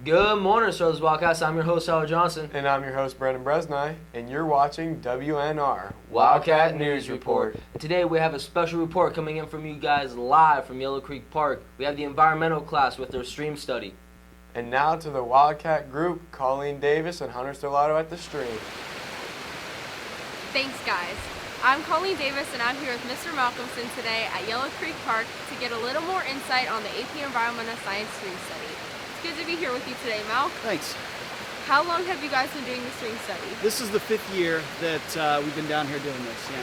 Good morning, Stars Wildcats. I'm your host, Howard Johnson. And I'm your host, Brendan Bresnai, and you're watching WNR, Wildcat News Report. And today we have a special report coming in from you guys live from Yellow Creek Park. We have the environmental class with their stream study. And now to the Wildcat group, Colleen Davis and Hunter Stellato at the stream. Thanks, guys. I'm Colleen Davis, and I'm here with Mr. Malcolmson today at Yellow Creek Park to get a little more insight on the AP Environmental Science Stream Study. It's good to be here with you today, Mal. Thanks. How long have you guys been doing the stream study? This is the 5th year that we've been down here doing this, yeah.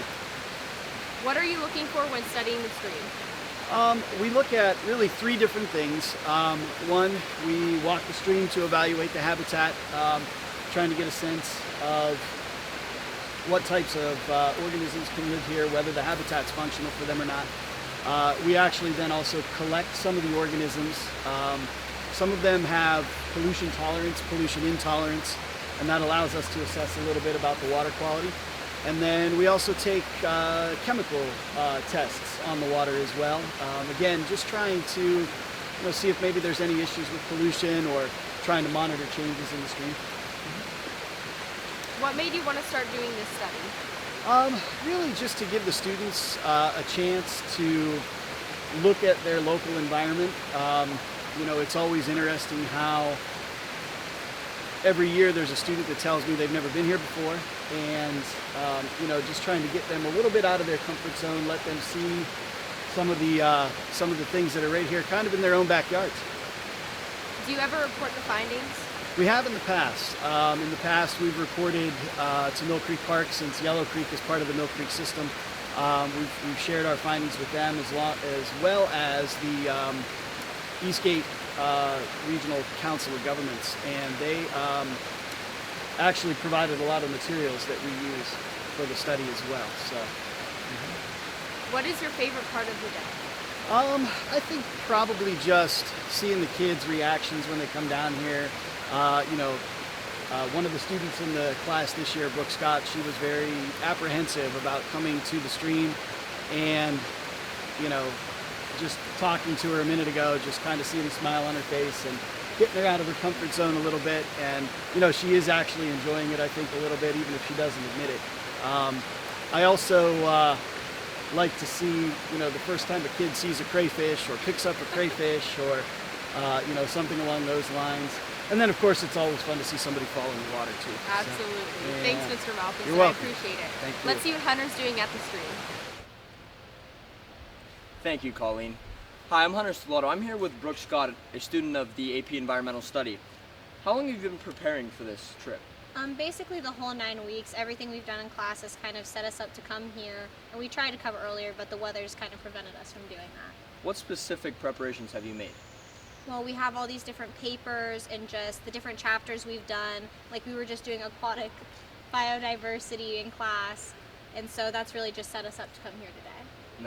What are you looking for when studying the stream? We look at really 3 different things. One, we walk the stream to evaluate the habitat, trying to get a sense of what types of organisms can live here, whether the habitat's functional for them or not. We actually then also collect some of the organisms. Some of them have pollution tolerance, pollution intolerance, and that allows us to assess a little bit about the water quality. And then we also take chemical tests on the water as well. Again, just trying to see if maybe there's any issues with pollution or trying to monitor changes in the stream. What made you want to start doing this study? Really just to give the students a chance to look at their local environment. It's always interesting how every year there's a student that tells me they've never been here before, and just trying to get them a little bit out of their comfort zone, let them see some of the things that are right here, kind of in their own backyards. Do you ever report the findings? We have in the past. In the past, we've reported to Mill Creek Park, since Yellow Creek is part of the Mill Creek system. We've shared our findings with them as well as the Eastgate Regional Council of Governments, and they actually provided a lot of materials that we use for the study as well. So, What is your favorite part of the day? I think probably just seeing the kids' reactions when they come down here. One of the students in the class this year, Brooke Scott, she was very apprehensive about coming to the stream, and just talking to her a minute ago, just kind of seeing the smile on her face and getting her out of her comfort zone a little bit. And she is actually enjoying it, I think, a little bit, even if she doesn't admit it. I also like to see the first time a kid sees a crayfish or picks up a crayfish or something along those lines. And then, of course, it's always fun to see somebody fall in the water, too. Absolutely. So, yeah. Thanks, Mr. Malcolm. You're welcome. I appreciate it. Thank you. Let's see what Hunter's doing at the stream. Thank you, Colleen. Hi, I'm Hunter Stellato. I'm here with Brooke Scott, a student of the AP Environmental Study. How long have you been preparing for this trip? Basically the whole 9 weeks. Everything we've done in class has kind of set us up to come here, and we tried to cover earlier, but the weather's kind of prevented us from doing that. What specific preparations have you made? Well, we have all these different papers and just the different chapters we've done. Like, we were just doing aquatic biodiversity in class, and so that's really just set us up to come here today.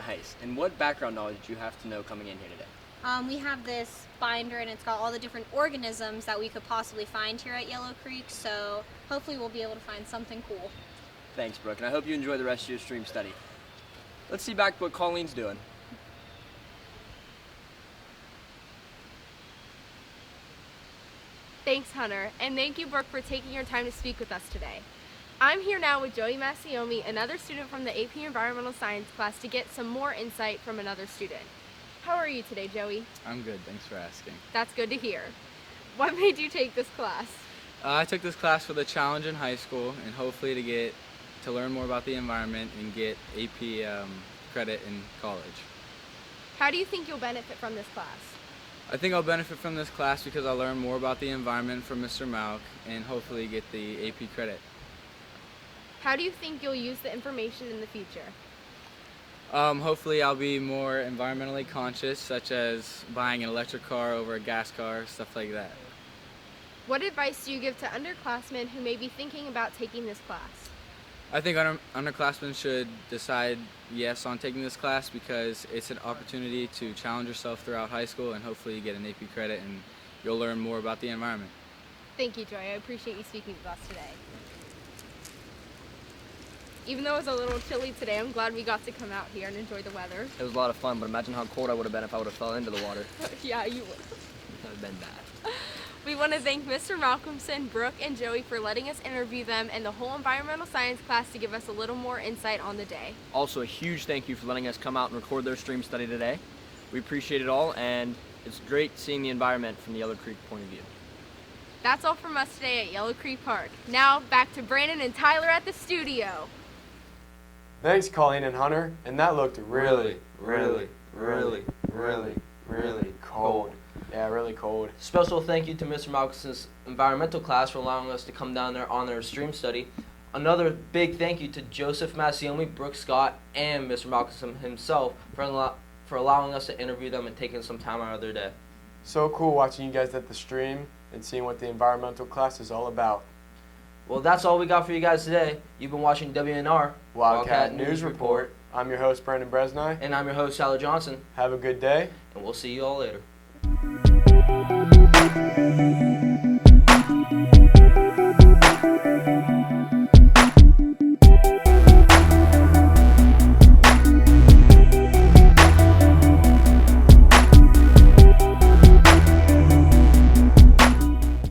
Nice. And what background knowledge do you have to know coming in here today? We have this binder, and it's got all the different organisms that we could possibly find here at Yellow Creek, so hopefully we'll be able to find something cool. Thanks, Brooke, and I hope you enjoy the rest of your stream study. Let's see back what Colleen's doing. Thanks, Hunter, and thank you, Brooke, for taking your time to speak with us today. I'm here now with Joey Massiomi, another student from the AP Environmental Science class, to get some more insight from another student. How are you today, Joey? I'm good, thanks for asking. That's good to hear. What made you take this class? I took this class for the challenge in high school, and hopefully to learn more about the environment and get AP credit in college. How do you think you'll benefit from this class? I think I'll benefit from this class because I'll learn more about the environment from Mr. Malk and hopefully get the AP credit. How do you think you'll use the information in the future? Hopefully I'll be more environmentally conscious, such as buying an electric car over a gas car, stuff like that. What advice do you give to underclassmen who may be thinking about taking this class? I think underclassmen should decide yes on taking this class because it's an opportunity to challenge yourself throughout high school and hopefully you get an AP credit and you'll learn more about the environment. Thank you, Joy. I appreciate you speaking with us today. Even though it was a little chilly today, I'm glad we got to come out here and enjoy the weather. It was a lot of fun, but imagine how cold I would have been if I would have fell into the water. Yeah, you would. That would have been bad. We want to thank Mr. Malcolmson, Brooke, and Joey for letting us interview them and the whole environmental science class to give us a little more insight on the day. Also, a huge thank you for letting us come out and record their stream study today. We appreciate it all, and it's great seeing the environment from the Yellow Creek point of view. That's all from us today at Yellow Creek Park. Now, back to Brandon and Tyler at the studio. Thanks, Colleen and Hunter. And that looked really cold. Yeah, really cold. Special thank you to Mr. Malcolmson's environmental class for allowing us to come down there on their stream study. Another big thank you to Joseph Massiomi, Brooke Scott, and Mr. Malcolmson himself for allowing us to interview them and taking some time out of their day. So cool watching you guys at the stream and seeing what the environmental class is all about. Well, that's all we got for you guys today. You've been watching WNR Wildcat News Report. I'm your host, Brandon Bresnay. And I'm your host, Tyler Johnson. Have a good day. And we'll see you all later.